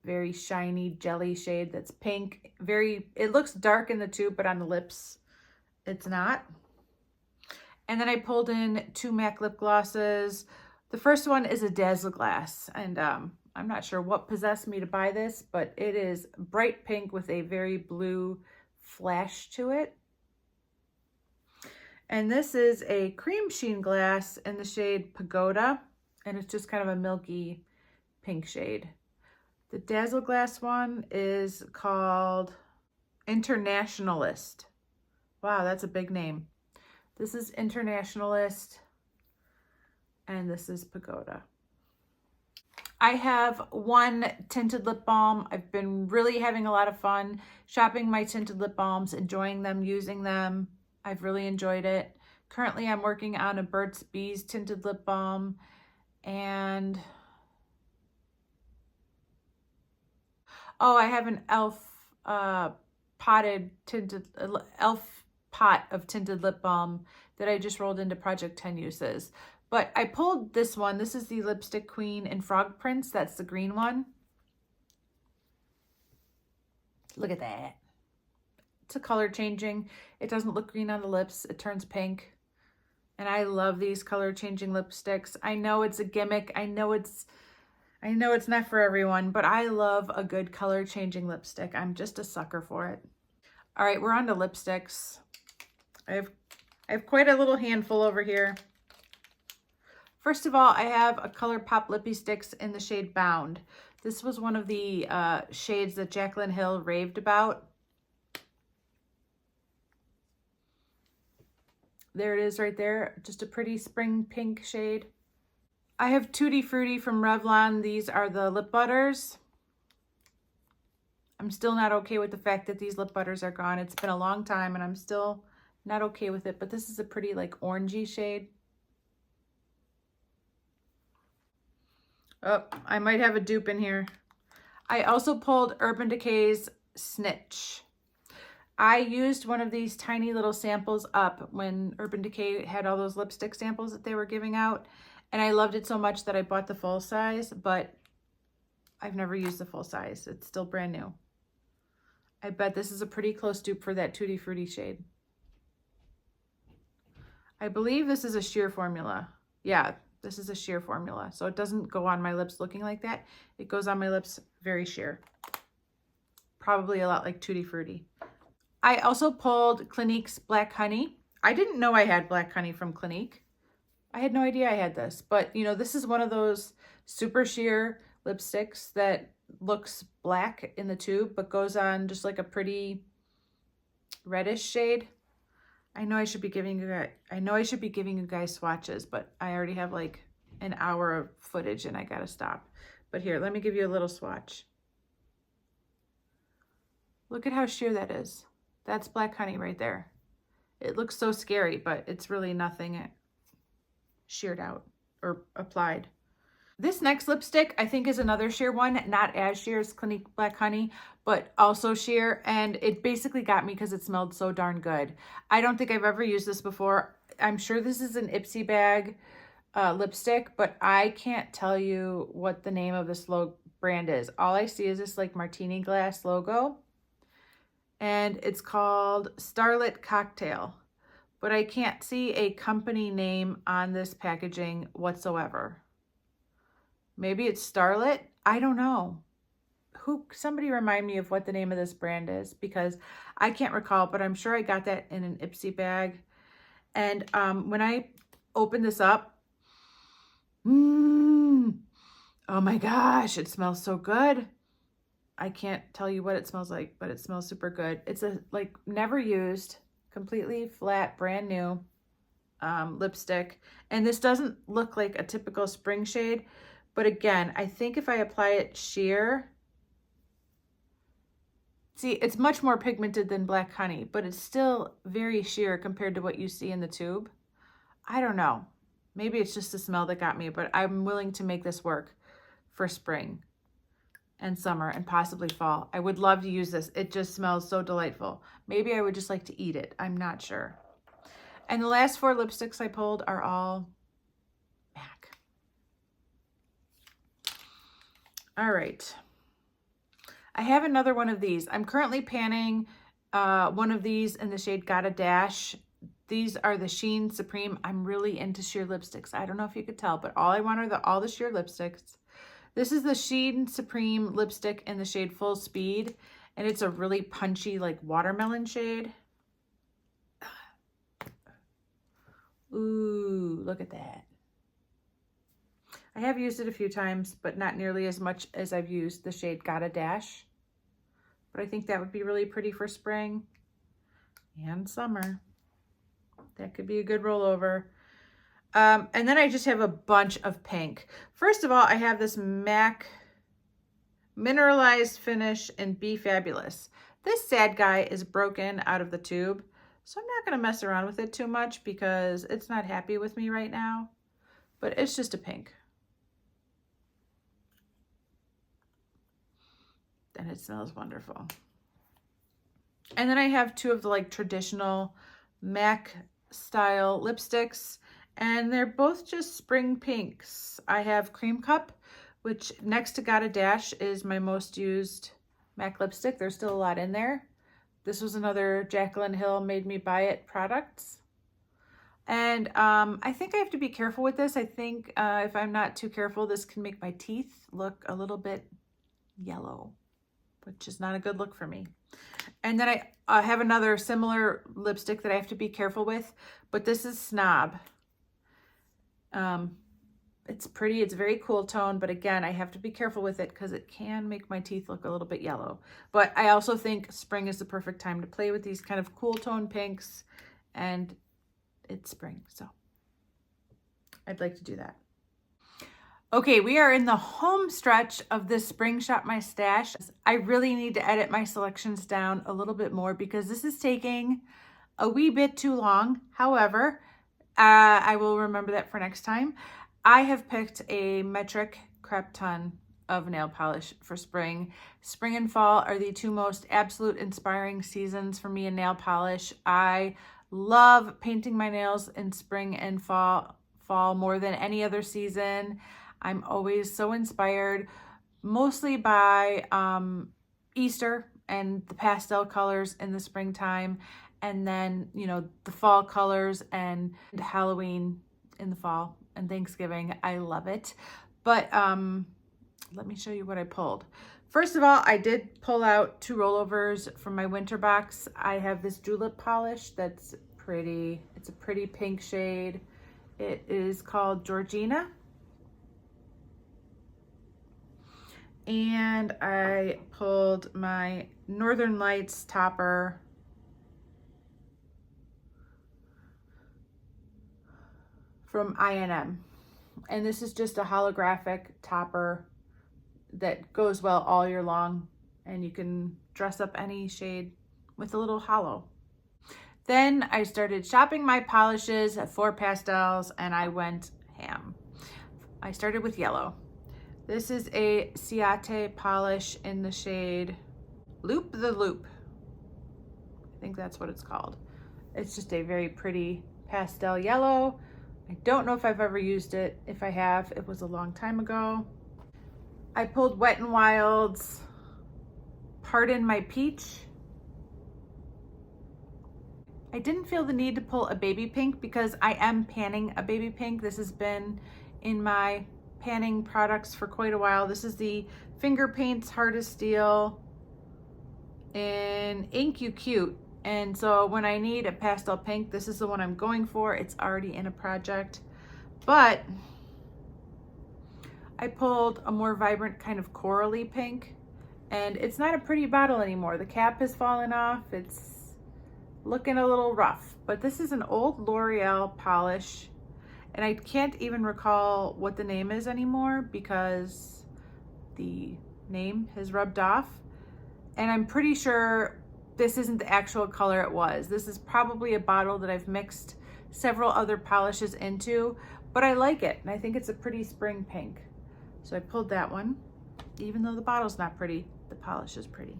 very shiny jelly shade that's pink. It looks dark in the tube, but on the lips, it's not. And then I pulled in 2 MAC lip glosses. The first one is a Dazzle Glass, and I'm not sure what possessed me to buy this, but it is bright pink with a very blue flash to it. And this is a cream sheen glass in the shade Pagoda, and it's just kind of a milky pink shade. The Dazzle Glass one is called Internationalist. Wow, that's a big name. This is Internationalist, and this is Pagoda. I have one tinted lip balm. I've been really having a lot of fun shopping my tinted lip balms, enjoying them, using them. I've really enjoyed it. Currently, I'm working on a Burt's Bees tinted lip balm, and oh, I have an e.l.f. e.l.f. pot of tinted lip balm that I just rolled into Project 10 uses. But I pulled this one. This is the Lipstick Queen in Frog Prints. That's the green one. Look at that. It's a color changing. It doesn't look green on the lips. It turns pink. And I love these color changing lipsticks. I know it's a gimmick. I know it's not for everyone, but I love a good color changing lipstick. I'm just a sucker for it. All right, we're on to lipsticks. I have quite a little handful over here. First of all, I have a ColourPop Lippie Sticks in the shade Bound. This was one of the shades that Jaclyn Hill raved about. There it is right there. Just a pretty spring pink shade. I have Tutti Frutti from Revlon. These are the lip butters. I'm still not okay with the fact that these lip butters are gone. It's been a long time and I'm still not okay with it, but this is a pretty like orangey shade. Oh, I might have a dupe in here. I also pulled Urban Decay's Snitch. I used one of these tiny little samples up when Urban Decay had all those lipstick samples that they were giving out. And I loved it so much that I bought the full size, but I've never used the full size. It's still brand new. I bet this is a pretty close dupe for that Tutti Frutti shade. I believe this is a sheer formula. Yeah, this is a sheer formula. So it doesn't go on my lips looking like that. It goes on my lips very sheer. Probably a lot like Tutti Frutti. I also pulled Clinique's Black Honey. I didn't know I had Black Honey from Clinique. I had no idea I had this. But, you know, this is one of those super sheer lipsticks that looks black in the tube, but goes on just like a pretty reddish shade. I know I should be giving you guys swatches, but I already have like an hour of footage and I gotta stop. But here, let me give you a little swatch. Look at how sheer that is. That's Black Honey right there. It looks so scary, but it's really nothing sheared out or applied. This next lipstick, I think, is another sheer one, not as sheer as Clinique Black Honey, but also sheer, and it basically got me because it smelled so darn good. I don't think I've ever used this before. I'm sure this is an Ipsy bag lipstick, but I can't tell you what the name of this brand is. All I see is this like martini glass logo, and it's called Starlit Cocktail, but I can't see a company name on this packaging whatsoever. Maybe it's Starlit. I don't know. Somebody remind me of what the name of this brand is, because I can't recall, but I'm sure I got that in an Ipsy bag. And when I opened this up, oh my gosh, it smells so good. I can't tell you what it smells like, but it smells super good. It's a like never used, completely flat, brand new lipstick. And this doesn't look like a typical spring shade. But again, I think if I apply it sheer, see, it's much more pigmented than Black Honey, but it's still very sheer compared to what you see in the tube. I don't know. Maybe it's just the smell that got me, but I'm willing to make this work for spring and summer and possibly fall. I would love to use this. It just smells so delightful. Maybe I would just like to eat it. I'm not sure. And the last 4 lipsticks I pulled are all MAC. All right, I have another one of these. I'm currently panning one of these in the shade Got a Dash. These are the Sheen Supreme. I'm really into sheer lipsticks. I don't know if you could tell, but all I want are all the sheer lipsticks. This is the Sheen Supreme lipstick in the shade Full Speed, and it's a really punchy, like watermelon shade. Ooh, look at that. I have used it a few times, but not nearly as much as I've used the shade Got a Dash. But I think that would be really pretty for spring and summer. That could be a good rollover. And then I just have a bunch of pink. First of all, I have this MAC Mineralized Finish in Be Fabulous. This sad guy is broken out of the tube, so I'm not going to mess around with it too much because it's not happy with me right now. But it's just a pink. And it smells wonderful. And then I have 2 of the like traditional MAC style lipsticks, and they're both just spring pinks. I have Cream Cup, which next to Got a Dash is my most used MAC lipstick. There's still a lot in there. This was another Jaclyn Hill Made Me Buy It products. And I think I have to be careful with this. I think if I'm not too careful, this can make my teeth look a little bit yellow, which is not a good look for me. And then I have another similar lipstick that I have to be careful with, but this is Snob. It's pretty, it's very cool tone, but again, I have to be careful with it because it can make my teeth look a little bit yellow. But I also think spring is the perfect time to play with these kind of cool tone pinks, and it's spring, so I'd like to do that. Okay, we are in the home stretch of this Spring Shop My Stash. I really need to edit my selections down a little bit more because this is taking a wee bit too long. However, I will remember that for next time. I have picked a metric crep ton of nail polish for spring. Spring and fall are the two most absolute inspiring seasons for me in nail polish. I love painting my nails in spring and fall more than any other season. I'm always so inspired, mostly by Easter and the pastel colors in the springtime, and then, you know, the fall colors and Halloween in the fall and Thanksgiving. I love it. But let me show you what I pulled. First of all, I did pull out 2 rollovers from my winter box. I have this julep polish that's pretty. It's a pretty pink shade. It is called Georgina. And I pulled my Northern Lights topper from I&M. And this is just a holographic topper that goes well all year long, and you can dress up any shade with a little hollow. Then I started shopping my polishes for pastels, and I went ham. I started with yellow. This is a Ciate polish in the shade Loop the Loop. I think that's what it's called. It's just a very pretty pastel yellow. I don't know if I've ever used it. If I have, it was a long time ago. I pulled Wet n Wild's Pardon My Peach. I didn't feel the need to pull a baby pink because I am panning a baby pink. This has been in my panning products for quite a while. This is the Finger Paints Hard as Steel in Ink You Cute. And so when I need a pastel pink, this is the one I'm going for. It's already in a project. But I pulled a more vibrant kind of corally pink, and it's not a pretty bottle anymore. The cap has fallen off. It's looking a little rough, but this is an old L'Oreal polish, and I can't even recall what the name is anymore because the name has rubbed off. And I'm pretty sure this isn't the actual color it was. This is probably a bottle that I've mixed several other polishes into, but I like it, and I think it's a pretty spring pink. So I pulled that one. Even though the bottle's not pretty, the polish is pretty.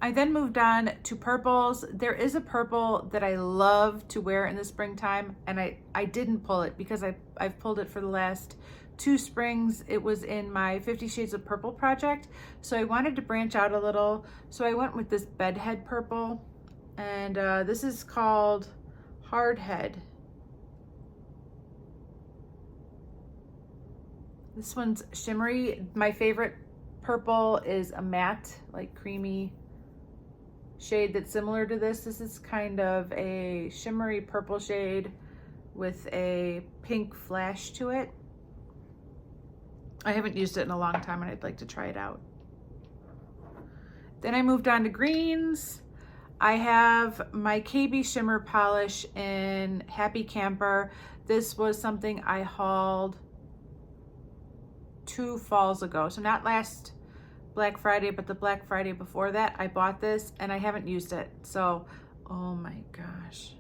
I then moved on to purples. There is a purple that I love to wear in the springtime, and I didn't pull it because I've pulled it for the last 2 springs. It was in my 50 Shades of Purple project, so I wanted to branch out a little. So I went with this bedhead purple, and this is called Hardhead. This one's shimmery. My favorite purple is a matte, like creamy shade that's similar to this. This is kind of a shimmery purple shade with a pink flash to it. I haven't used it in a long time, and I'd like to try it out. Then I moved on to greens. I have my KB Shimmer polish in Happy Camper. This was something I hauled 2 falls ago. So not last Black Friday, but the Black Friday before that, I bought this, and I haven't used it. So, oh my gosh.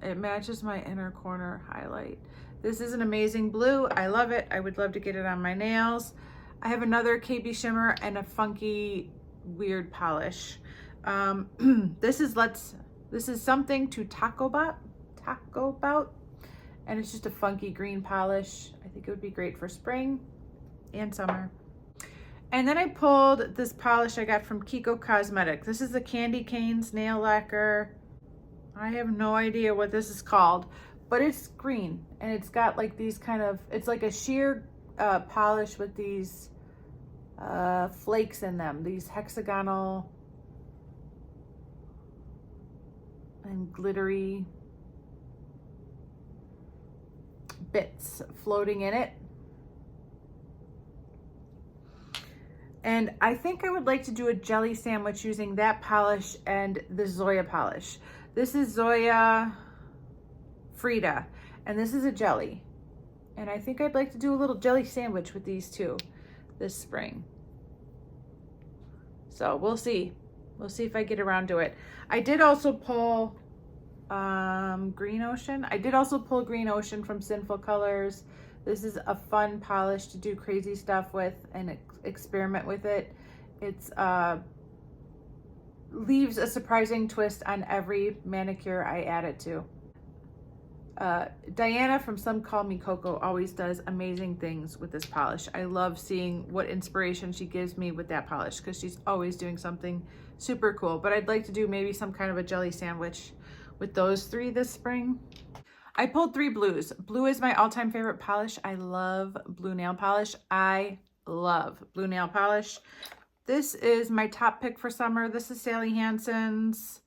It matches my inner corner highlight. This is an amazing blue. I love it. I would love to get it on my nails. I have another KB Shimmer and a funky weird polish. This is something to taco about, and it's just a funky green polish. I think it would be great for spring and summer. And then I pulled this polish I got from Kiko Cosmetics. This is the Candy Canes nail lacquer. I have no idea what this is called, but it's green, and it's got like these kind of, it's like a sheer polish with these flakes in them, these hexagonal and glittery bits floating in it. And I think I would like to do a jelly sandwich using that polish and the Zoya polish. This is Zoya Frida, and this is a jelly. And I think I'd like to do a little jelly sandwich with these two this spring. So we'll see. We'll see if I get around to it. I did also pull Green Ocean. I did also pull Green Ocean from Sinful Colors. This is a fun polish to do crazy stuff with and experiment with it. It's leaves a surprising twist on every manicure I add it to. Diana from Some Call Me Coco always does amazing things with this polish. I love seeing what inspiration she gives me with that polish because she's always doing something super cool. But I'd like to do maybe some kind of a jelly sandwich with those three this spring. I pulled 3 blues. Blue is my all-time favorite polish. I love blue nail polish. I love blue nail polish. This is my top pick for summer. This is Sally Hansen's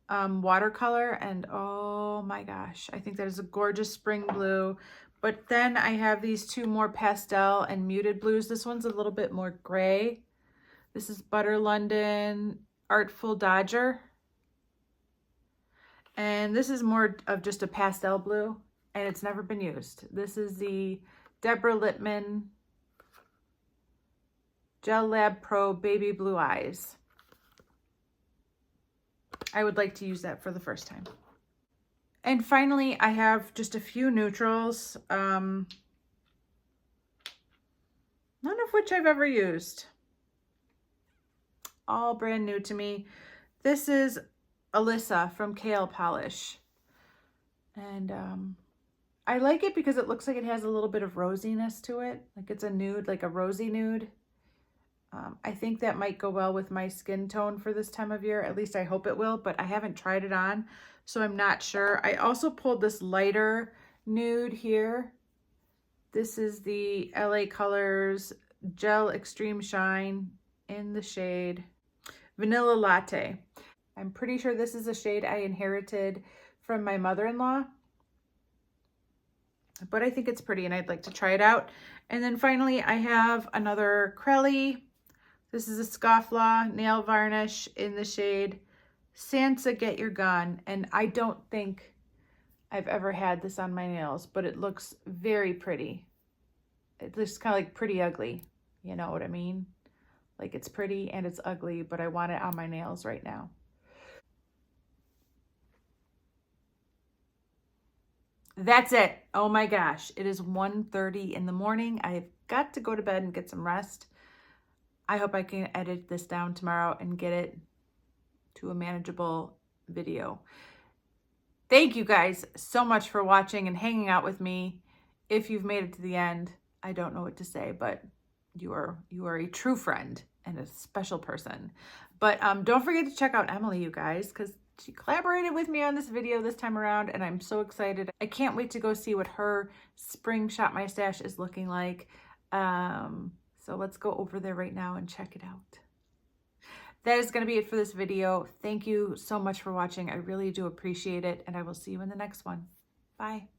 watercolor, and oh my gosh, I think that is a gorgeous spring blue. But then I have these 2 more pastel and muted blues. This one's a little bit more gray. This is Butter London Artful Dodger. And this is more of just a pastel blue, and it's never been used. This is the Deborah Lippmann Gel Lab Pro Baby Blue Eyes. I would like to use that for the first time. And finally, I have just a few neutrals, none of which I've ever used. All brand new to me. This is Alyssa from Kale Polish. And I like it because it looks like it has a little bit of rosiness to it. Like it's a nude, like a rosy nude. I think that might go well with my skin tone for this time of year. At least I hope it will, but I haven't tried it on, so I'm not sure. I also pulled this lighter nude here. This is the LA Colors Gel Extreme Shine in the shade Vanilla Latte. I'm pretty sure this is a shade I inherited from my mother-in-law, but I think it's pretty and I'd like to try it out. And then finally, I have another Crelly. This is a Scofflaw nail varnish in the shade Sansa Get Your Gun. And I don't think I've ever had this on my nails, but it looks very pretty. It looks kind of like pretty ugly. You know what I mean? Like it's pretty and it's ugly, but I want it on my nails right now. That's it. Oh my gosh. It is 1:30 in the morning. I've got to go to bed and get some rest. I hope I can edit this down tomorrow and get it to a manageable video. Thank you guys so much for watching and hanging out with me. If you've made it to the end, I don't know what to say, but you are a true friend and a special person. But don't forget to check out Emily, you guys, because she collaborated with me on this video this time around, and I'm so excited. I can't wait to go see what her spring Shop My Stash is looking like. So let's go over there right now and check it out. That is going to be it for this video. Thank you so much for watching. I really do appreciate it, and I will see you in the next one. Bye.